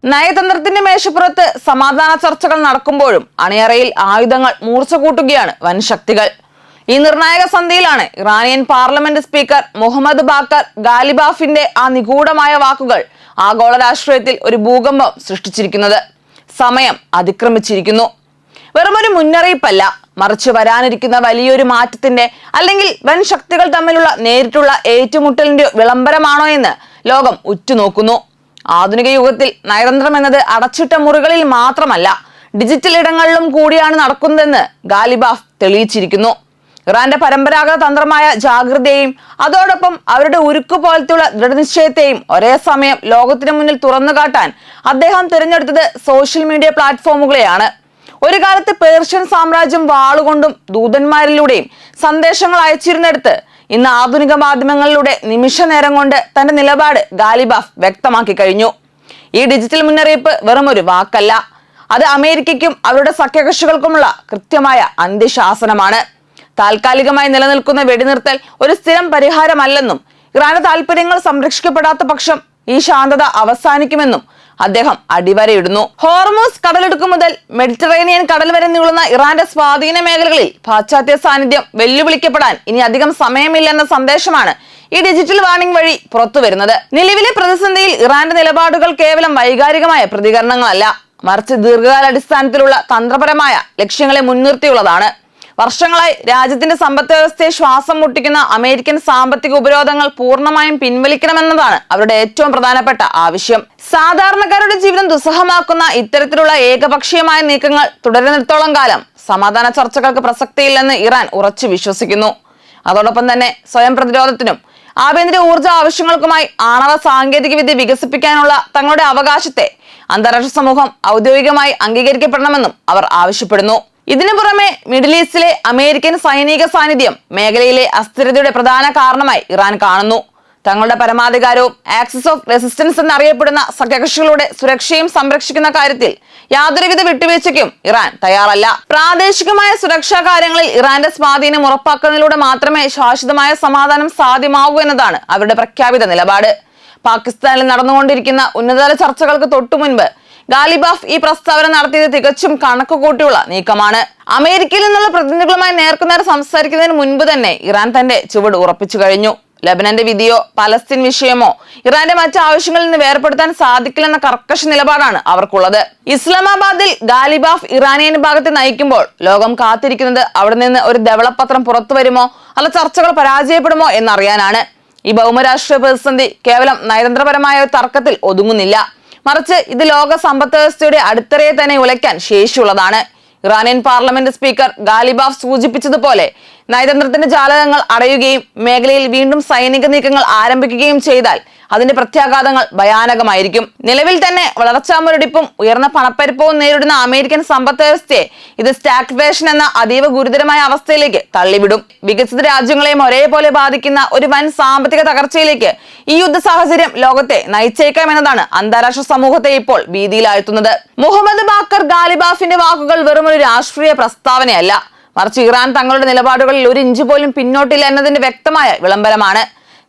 നയതന്ത്രത്തിന്റെ മേശപ്പുറത്ത് സമാധാന ചർച്ചകൾ നടക്കുമ്പോഴും അണിയറയിൽ ആയുധങ്ങൾ മൂർച്ച കൂട്ടുകയാണ് വൻ ശക്തികൾ. ഈ നിർണായക സന്ധിയിലാണ് ഇറാനിയൻ പാർലമെന്റ് സ്പീക്കർ മുഹമ്മദ് ബാക്കർ ഗാലിബാഫിന്റെ ആ നിഗൂഢമായ വാക്കുകൾ ആഗോള രാഷ്ട്രീയത്തിൽ ഒരു ഭൂകമ്പം സൃഷ്ടിച്ചിരിക്കുന്നത്. സമയം അതിക്രമിച്ചിരിക്കുന്നു. വെറുമൊരു മുന്നറിയിപ്പല്ല, മറിച്ച് വരാനിരിക്കുന്ന വലിയൊരു മാറ്റത്തിന്റെ അല്ലെങ്കിൽ വൻ ശക്തികൾ തമ്മിലുള്ള നേരിട്ടുള്ള ഏറ്റുമുട്ടലിന്റെ വിളംബരമാണോ എന്ന് ലോകം ഉറ്റുനോക്കുന്നു. ആധുനിക യുഗത്തിൽ നയതന്ത്രം എന്നത് അടച്ചിട്ട മുറികളിൽ മാത്രമല്ല, ഡിജിറ്റൽ ഇടങ്ങളിലും കൂടിയാണ് നടക്കുന്നതെന്ന് ഗാലിബാഫ് തെളിയിച്ചിരിക്കുന്നു. ഇറാന്റെ പരമ്പരാഗത തന്ത്രമായ ജാഗ്രതയെയും അതോടൊപ്പം അവരുടെ ഉരുക്കു പോലത്തെയുള്ള ദൃഢനിശ്ചയത്തെയും ഒരേ സമയം ലോകത്തിന് മുന്നിൽ തുറന്നു കാട്ടാൻ അദ്ദേഹം തിരഞ്ഞെടുത്തത് സോഷ്യൽ മീഡിയ പ്ലാറ്റ്ഫോമുകളെയാണ്. ഒരു കാലത്ത് പേർഷ്യൻ സാമ്രാജ്യം വാളുകൊണ്ടും ദൂതന്മാരിലൂടെയും സന്ദേശങ്ങൾ അയച്ചിരുന്നിടത്ത് ഇന്ന് ആധുനിക മാധ്യമങ്ങളിലൂടെ നിമിഷ നേരം കൊണ്ട് തന്റെ നിലപാട് ഗാലിബാഫ് വ്യക്തമാക്കി കഴിഞ്ഞു. ഈ ഡിജിറ്റൽ മുന്നറിയിപ്പ് വെറുമൊരു വാക്കല്ല, അത് അമേരിക്കയ്ക്കും അവരുടെ സഖ്യകക്ഷികൾക്കുമുള്ള കൃത്യമായ അന്ത്യശാസനമാണ്. താൽക്കാലികമായി നിലനിൽക്കുന്ന വെടിനിർത്തൽ ഒരു സ്ഥിരം പരിഹാരമല്ലെന്നും ഇറാന്റെ താല്പര്യങ്ങൾ സംരക്ഷിക്കപ്പെടാത്ത പക്ഷം ഈ ശാന്തത അവസാനിക്കുമെന്നും അദ്ദേഹം അടിവരയിടുന്നു. ഹോർമൂസ് കടലിടുക്ക് മുതൽ മെഡിറ്ററേനിയൻ കടൽ വരെ നീളുന്ന ഇറാന്റെ സ്വാധീന മേഖലകളിൽ പാശ്ചാത്യ സാന്നിധ്യം വെല്ലുവിളിക്കപ്പെടാൻ ഇനി അധികം സമയമില്ലെന്ന സന്ദേശമാണ് ഈ ഡിജിറ്റൽ വാർണിംഗ് വഴി പുറത്തുവരുന്നത്. നിലവിലെ പ്രതിസന്ധിയിൽ ഇറാന്റെ നിലപാടുകൾ കേവലം വൈകാരികമായ പ്രതികരണങ്ങളല്ല, മറിച്ച് ദീർഘകാലാടിസ്ഥാനത്തിലുള്ള തന്ത്രപരമായ ലക്ഷ്യങ്ങളെ മുൻനിർത്തിയുള്ളതാണ്. വർഷങ്ങളായി രാജ്യത്തിന്റെ സമ്പദ് വ്യവസ്ഥയെ ശ്വാസം മുട്ടിക്കുന്ന അമേരിക്കൻ സാമ്പത്തിക ഉപരോധങ്ങൾ പൂർണ്ണമായും പിൻവലിക്കണമെന്നതാണ് അവരുടെ ഏറ്റവും പ്രധാനപ്പെട്ട ആവശ്യം. സാധാരണക്കാരുടെ ജീവിതം ദുസ്സഹമാക്കുന്ന ഇത്തരത്തിലുള്ള ഏകപക്ഷീയമായ നീക്കങ്ങൾ തുടരുന്നിടത്തോളം കാലം സമാധാന ചർച്ചകൾക്ക് പ്രസക്തിയില്ലെന്ന് ഇറാൻ ഉറച്ചു വിശ്വസിക്കുന്നു. അതോടൊപ്പം തന്നെ സ്വയം പ്രതിരോധത്തിനും ആഭ്യന്തര ഊർജ്ജ ആവശ്യങ്ങൾക്കുമായി ആണവ സാങ്കേതിക വിദ്യ വികസിപ്പിക്കാനുള്ള തങ്ങളുടെ അവകാശത്തെ അന്താരാഷ്ട്ര സമൂഹം ഔദ്യോഗികമായി അംഗീകരിക്കപ്പെടണമെന്നും അവർ ആവശ്യപ്പെടുന്നു. ഇതിനു പുറമെ മിഡിൽ ഈസ്റ്റിലെ അമേരിക്കൻ സൈനിക സാന്നിധ്യം മേഖലയിലെ അസ്ഥിരതയുടെ പ്രധാന കാരണമായി ഇറാൻ കാണുന്നു. തങ്ങളുടെ പരമാധികാരവും ആക്സിസ് ഓഫ് റെസിസ്റ്റൻസ് എന്നറിയപ്പെടുന്ന സഖ്യകക്ഷികളുടെ സുരക്ഷയും സംരക്ഷിക്കുന്ന കാര്യത്തിൽ യാതൊരുവിധ വിട്ടുവീഴ്ചയ്ക്കും ഇറാൻ തയ്യാറല്ല. പ്രാദേശികമായ സുരക്ഷാ കാര്യങ്ങളിൽ ഇറാന്റെ സ്വാധീനം ഉറപ്പാക്കുന്നതിലൂടെ മാത്രമേ ശാശ്വതമായ സമാധാനം സാധ്യമാകൂ എന്നതാണ് അവരുടെ പ്രഖ്യാപിത നിലപാട്. പാകിസ്ഥാനിൽ നടന്നുകൊണ്ടിരിക്കുന്ന ഉന്നതതല ചർച്ചകൾക്ക് തൊട്ടു മുൻപ് ഗാലിബാഫ് ഈ പ്രസ്താവന നടത്തിയത് തികച്ചും കണക്കുകൂട്ടിയുള്ള നീക്കമാണ്. അമേരിക്കയിൽ നിന്നുള്ള പ്രതിനിധികളുമായി നേർക്കുനേർ സംസാരിക്കുന്നതിന് മുൻപ് തന്നെ ഇറാൻ തന്റെ ചുവട് ഉറപ്പിച്ചു കഴിഞ്ഞു. ലെബനന്റെ വിധിയോ പലസ്തീൻ വിഷയമോ ഇറാന്റെ മറ്റ് ആവശ്യങ്ങളിൽ നിന്ന് വേർപെടുത്താൻ സാധിക്കില്ലെന്ന കർക്കശ നിലപാടാണ് അവർക്കുള്ളത്. ഇസ്ലാമാബാദിൽ ഗാലിബാഫ് ഇറാനിയൻ ഭാഗത്തെ നയിക്കുമ്പോൾ ലോകം കാത്തിരിക്കുന്നത് അവിടെ നിന്ന് ഒരു ധവളപത്രം പുറത്തു വരുമോ അല്ല ചർച്ചകൾ പരാജയപ്പെടുമോ എന്നറിയാനാണ്. ഈ ഭൗമരാഷ്ട്രീയ പ്രതിസന്ധി കേവലം നയതന്ത്രപരമായ ഒരു തർക്കത്തിൽ ഒതുങ്ങുന്നില്ല, മറിച്ച് ഇത് ലോക സമ്പദ് വ്യവസ്ഥയുടെ അടിത്തറയെ തന്നെ ഉലയ്ക്കാൻ ശേഷിയുള്ളതാണ്. ഇറാനിയൻ പാർലമെന്റ് സ്പീക്കർ ഗാലിബാഫ് സൂചിപ്പിച്ചതുപോലെ നയതന്ത്രത്തിന്റെ ജാലകങ്ങൾ അടയുകയും മേഖലയിൽ വീണ്ടും സൈനിക നീക്കങ്ങൾ ആരംഭിക്കുകയും ചെയ്താൽ അതിന്റെ പ്രത്യാഘാതങ്ങൾ ഭയാനകമായിരിക്കും. നിലവിൽ തന്നെ വളർച്ചാ മുരടിപ്പും ഉയർന്ന പണപ്പെരുപ്പവും നേരിടുന്ന അമേരിക്കൻ സമ്പദ് വ്യവസ്ഥയെ ഇത് സ്റ്റാഗ്ഫ്ലേഷൻ എന്ന അതീവ ഗുരുതരമായ അവസ്ഥയിലേക്ക് തള്ളിവിടും. വികസിത രാജ്യങ്ങളെയും ഒരേപോലെ ബാധിക്കുന്ന ഒരു വൻ സാമ്പത്തിക തകർച്ചയിലേക്ക് ഈ യുദ്ധ സാഹചര്യം ലോകത്തെ നയിച്ചേക്കാമെന്നതാണ് അന്താരാഷ്ട്ര സമൂഹത്തെ ഇപ്പോൾ ഭീതിയിലാഴ്ത്തുന്നത്. മുഹമ്മദ് ബാക്കർ ഗാലിബാഫിന്റെ വാക്കുകൾ വെറുമൊരു രാഷ്ട്രീയ പ്രസ്താവനയല്ല, മറിച്ച് ഇറാൻ തങ്ങളുടെ നിലപാടുകളിൽ ഒരു ഇഞ്ച് പോലും പിന്നോട്ടില്ല എന്നതിന്റെ വ്യക്തമായ വിളംബരമാണ്.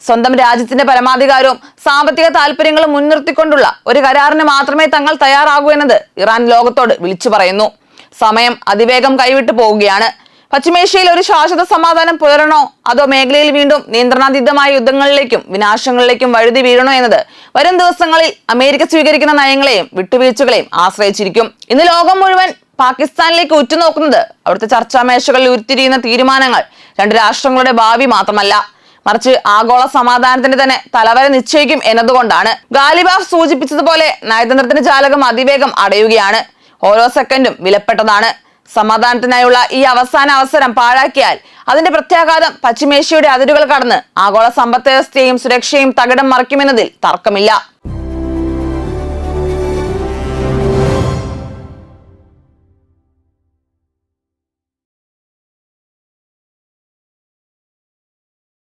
സ്വന്തം രാജ്യത്തിന്റെ പരമാധികാരവും സാമ്പത്തിക താല്പര്യങ്ങളും മുൻനിർത്തിക്കൊണ്ടുള്ള ഒരു കരാറിന് മാത്രമേ തങ്ങൾ തയ്യാറാകൂ എന്നത് ഇറാൻ ലോകത്തോട് വിളിച്ചു പറയുന്നു. സമയം അതിവേഗം കൈവിട്ടു പോവുകയാണ്. പശ്ചിമേഷ്യയിൽ ഒരു ശാശ്വത സമാധാനം പുലരണോ അതോ മേഖലയിൽ വീണ്ടും നിയന്ത്രണാതീതമായ യുദ്ധങ്ങളിലേക്കും വിനാശങ്ങളിലേക്കും വഴുതി വീഴണോ എന്നത് വരും ദിവസങ്ങളിൽ അമേരിക്ക സ്വീകരിക്കുന്ന നയങ്ങളെയും വിട്ടുവീഴ്ചകളെയും ആശ്രയിച്ചിരിക്കും. ഇന്ന് ലോകം മുഴുവൻ പാകിസ്ഥാനിലേക്ക് ഉറ്റുനോക്കുന്നത് അവിടുത്തെ ചർച്ചാമേശകളിൽ ഉരുത്തിരിയുന്ന തീരുമാനങ്ങൾ രണ്ട് രാഷ്ട്രങ്ങളുടെ ഭാവി മാത്രമല്ല, മറിച്ച് ആഗോള സമാധാനത്തിന് തന്നെ തലവര നിശ്ചയിക്കും എന്നതുകൊണ്ടാണ്. ഗാലിബാഫ് സൂചിപ്പിച്ചതുപോലെ നയതന്ത്രത്തിന്റെ ജാലകം അതിവേഗം അടയുകയാണ്. ഓരോ സെക്കൻഡും വിലപ്പെട്ടതാണ്. സമാധാനത്തിനായുള്ള ഈ അവസാന അവസരം പാഴാക്കിയാൽ അതിന്റെ പ്രത്യാഘാതം പശ്ചിമേഷ്യയുടെ അതിരുകൾ കടന്ന് ആഗോള സമ്പദ് വ്യവസ്ഥയെയും സുരക്ഷയും തകിടം മറിക്കുമെന്നതിൽ തർക്കമില്ല.